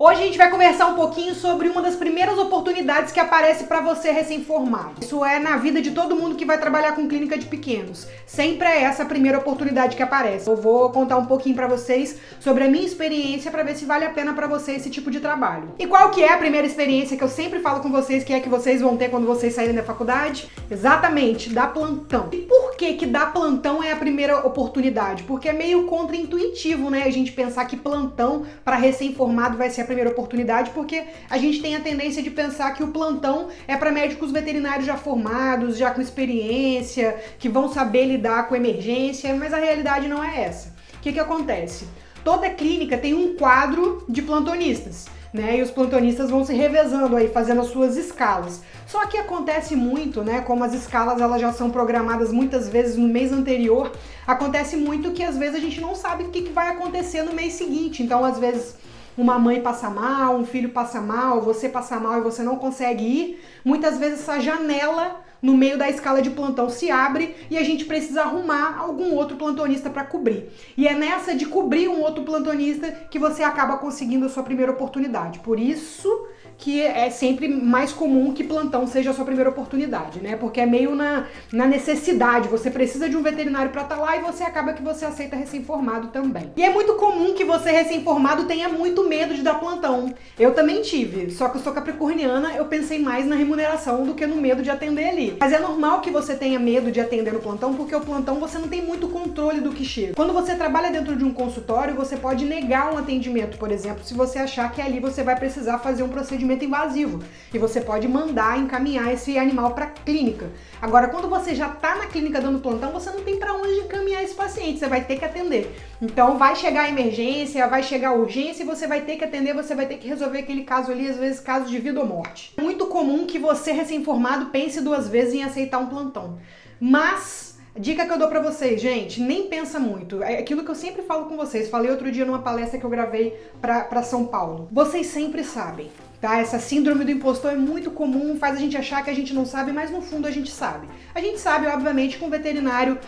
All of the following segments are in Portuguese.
Hoje a gente vai conversar um pouquinho sobre uma das primeiras oportunidades que aparece para você recém-formado. Isso é na vida de todo mundo que vai trabalhar com clínica de pequenos. Sempre é essa a primeira oportunidade que aparece. Eu vou contar um pouquinho para vocês sobre a minha experiência para ver se vale a pena para você esse tipo de trabalho. E qual que é a primeira experiência que eu sempre falo com vocês que é que vocês vão ter quando vocês saírem da faculdade? Exatamente, dar plantão. E por que dar plantão é a primeira oportunidade? Porque é meio contraintuitivo, né? A gente pensar que plantão para recém-formado vai ser a primeira oportunidade, porque a gente tem a tendência de pensar que o plantão é para médicos veterinários já formados, já com experiência, que vão saber lidar com emergência, mas a realidade não é essa. O que acontece? Toda clínica tem um quadro de plantonistas, né? E os plantonistas vão se revezando aí, fazendo as suas escalas. Só que acontece muito, né? Como as escalas elas já são programadas muitas vezes no mês anterior, acontece muito que às vezes a gente não sabe o que vai acontecer no mês seguinte. Então, às vezes, uma mãe passa mal, um filho passa mal, você passa mal e você não consegue ir. Muitas vezes essa janela no meio da escala de plantão se abre e a gente precisa arrumar algum outro plantonista para cobrir. E é nessa de cobrir um outro plantonista que você acaba conseguindo a sua primeira oportunidade. Por isso que é sempre mais comum que plantão seja a sua primeira oportunidade, né? Porque é meio na necessidade, você precisa de um veterinário para estar lá e você acaba que você aceita recém-formado também. E é muito comum que você recém-formado tenha muito medo de dar plantão. Eu também tive, só que eu sou capricorniana, eu pensei mais na remuneração do que no medo de atender ali. Mas é normal que você tenha medo de atender no plantão, porque o plantão você não tem muito controle do que chega. Quando você trabalha dentro de um consultório, você pode negar um atendimento, por exemplo, se você achar que ali você vai precisar fazer um procedimento invasivo e você pode mandar encaminhar esse animal para clínica. Agora, quando você já está na clínica dando plantão, você não tem para onde encaminhar esse paciente, você vai ter que atender. Então vai chegar a emergência, vai chegar a urgência e você vai ter que atender, você vai ter que resolver aquele caso ali, às vezes caso de vida ou morte. É muito comum que você recém-formado pense duas vezes em aceitar um plantão, mas dica que eu dou pra vocês, gente, nem pensa muito. É aquilo que eu sempre falo com vocês. Falei outro dia numa palestra que eu gravei pra São Paulo. Vocês sempre sabem, tá? Essa síndrome do impostor é muito comum, faz a gente achar que a gente não sabe, mas no fundo a gente sabe. A gente sabe, obviamente, que um veterinário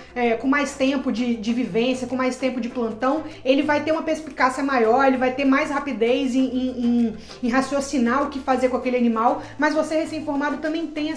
com mais tempo de vivência, com mais tempo de plantão, ele vai ter uma perspicácia maior, ele vai ter mais rapidez em raciocinar o que fazer com aquele animal, mas você recém-formado também tem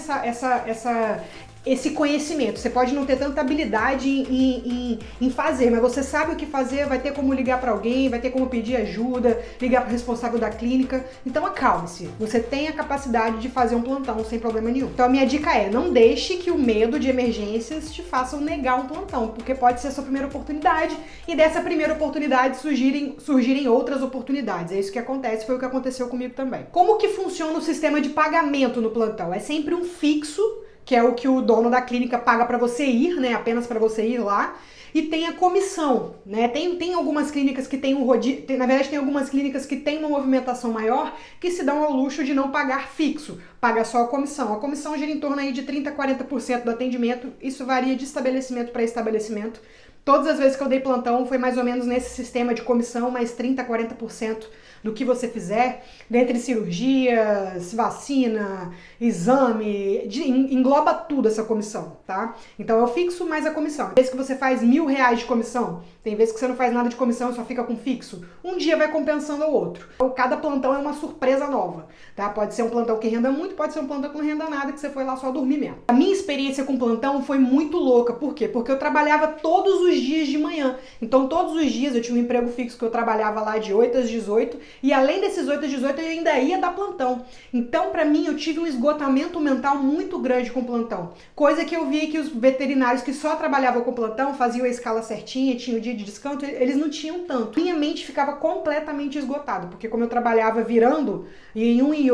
esse conhecimento. Você pode não ter tanta habilidade em fazer, mas você sabe o que fazer, vai ter como ligar para alguém, vai ter como pedir ajuda, ligar para o responsável da clínica. Então acalme-se, você tem a capacidade de fazer um plantão sem problema nenhum. Então a minha dica é, não deixe que o medo de emergências te façam negar um plantão, porque pode ser a sua primeira oportunidade e dessa primeira oportunidade surgirem outras oportunidades. É isso que acontece, foi o que aconteceu comigo também. Como que funciona o sistema de pagamento no plantão? É sempre um fixo, que é o que o dono da clínica paga para você ir, né? Apenas para você ir lá. E tem a comissão, né? Tem algumas clínicas que tem um rodízio, na verdade tem algumas clínicas que tem uma movimentação maior que se dão ao luxo de não pagar fixo, paga só a comissão. A comissão gira em torno aí de 30% a 40% do atendimento, isso varia de estabelecimento para estabelecimento. Todas as vezes que eu dei plantão foi mais ou menos nesse sistema de comissão, mais 30% a 40% do que você fizer, dentre cirurgias, vacina, exame, engloba tudo essa comissão, tá? Então eu fixo mais a comissão. Tem vezes que você faz R$1.000 de comissão, tem vezes que você não faz nada de comissão e só fica com fixo. Um dia vai compensando o outro. Então, cada plantão é uma surpresa nova, tá? Pode ser um plantão que renda muito, pode ser um plantão que não renda nada, que você foi lá só dormir mesmo. A minha experiência com plantão foi muito louca. Por quê? Porque eu trabalhava todos os dias de manhã. Então todos os dias eu tinha um emprego fixo que eu trabalhava lá de 8 às 18 e além desses 8 às 18 eu ainda ia dar plantão. Então pra mim eu tive um esgotamento mental muito grande com plantão. Coisa que eu vi que os veterinários que só trabalhavam com plantão, faziam a escala certinha, tinham o dia de descanso, eles não tinham tanto. Minha mente ficava completamente esgotada, porque como eu trabalhava virando em um e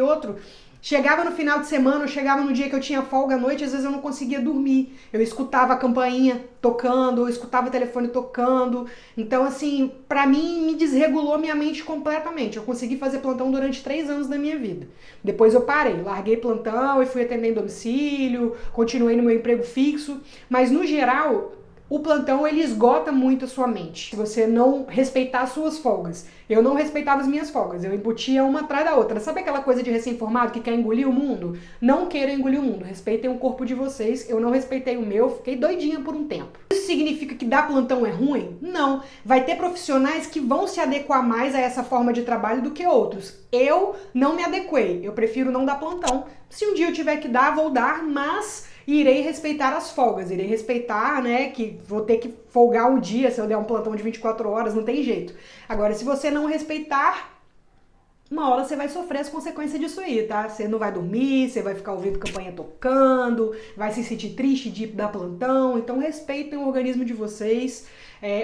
outro, chegava no final de semana, eu chegava no dia que eu tinha folga à noite, às vezes eu não conseguia dormir. Eu escutava a campainha tocando, eu escutava o telefone tocando. Então, assim, pra mim, me desregulou minha mente completamente. Eu consegui fazer plantão durante 3 anos da minha vida. Depois eu parei, larguei plantão e fui atender em domicílio, continuei no meu emprego fixo. Mas, no geral, o plantão ele esgota muito a sua mente. Se você não respeitar as suas folgas. Eu não respeitava as minhas folgas, eu embutia uma atrás da outra. Sabe aquela coisa de recém-formado que quer engolir o mundo? Não queiram engolir o mundo, respeitem o corpo de vocês. Eu não respeitei o meu, fiquei doidinha por um tempo. Isso significa que dar plantão é ruim? Não. Vai ter profissionais que vão se adequar mais a essa forma de trabalho do que outros. Eu não me adequei, eu prefiro não dar plantão. Se um dia eu tiver que dar, vou dar, mas irei respeitar as folgas, irei respeitar, né, que vou ter que folgar um dia se eu der um plantão de 24 horas, não tem jeito. Agora, se você não respeitar, uma hora você vai sofrer as consequências disso aí, tá? Você não vai dormir, você vai ficar ouvindo campanha tocando, vai se sentir triste de dar plantão, então respeitem o organismo de vocês,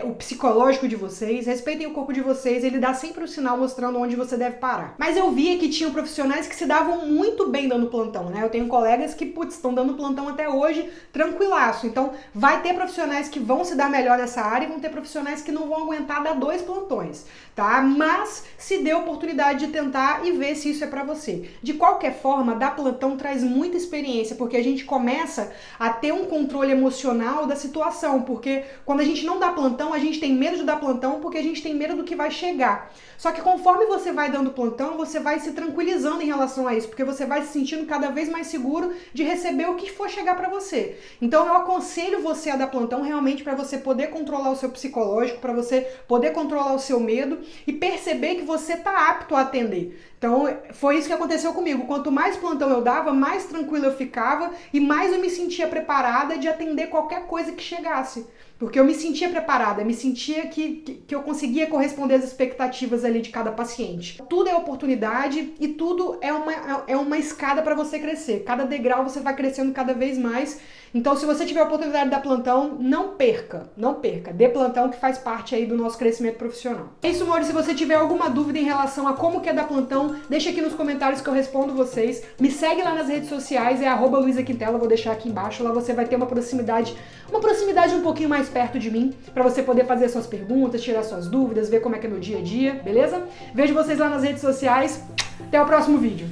o psicológico de vocês, respeitem o corpo de vocês, ele dá sempre um sinal mostrando onde você deve parar. Mas eu via que tinham profissionais que se davam muito bem dando plantão, né? Eu tenho colegas que, putz, estão dando plantão até hoje, tranquilaço. Então, vai ter profissionais que vão se dar melhor nessa área e vão ter profissionais que não vão aguentar dar 2 plantões, tá? Mas se dê a oportunidade de tentar e ver se isso é pra você. De qualquer forma, dar plantão traz muita experiência, porque a gente começa a ter um controle emocional da situação, porque quando a gente não dá plantão, a gente tem medo de dar plantão porque a gente tem medo do que vai chegar. Só que conforme você vai dando plantão, você vai se tranquilizando em relação a isso, porque você vai se sentindo cada vez mais seguro de receber o que for chegar pra você. Então eu aconselho você a dar plantão realmente para você poder controlar o seu psicológico, para você poder controlar o seu medo e perceber que você tá apto a atender. Então, foi isso que aconteceu comigo. Quanto mais plantão eu dava, mais tranquila eu ficava e mais eu me sentia preparada de atender qualquer coisa que chegasse. Porque eu me sentia preparada, me sentia que eu conseguia corresponder às expectativas ali de cada paciente. Tudo é oportunidade e tudo é uma escada para você crescer. Cada degrau você vai crescendo cada vez mais. Então, se você tiver a oportunidade de dar plantão, não perca, não perca. Dê plantão que faz parte aí do nosso crescimento profissional. É isso, amor. Se você tiver alguma dúvida em relação a como que é dar plantão, deixa aqui nos comentários que eu respondo vocês. Me segue lá nas redes sociais, é @LuizaQuintela, vou deixar aqui embaixo. Lá você vai ter uma proximidade um pouquinho mais perto de mim, para você poder fazer suas perguntas, tirar suas dúvidas, ver como é que é meu dia a dia, beleza? Vejo vocês lá nas redes sociais. Até o próximo vídeo.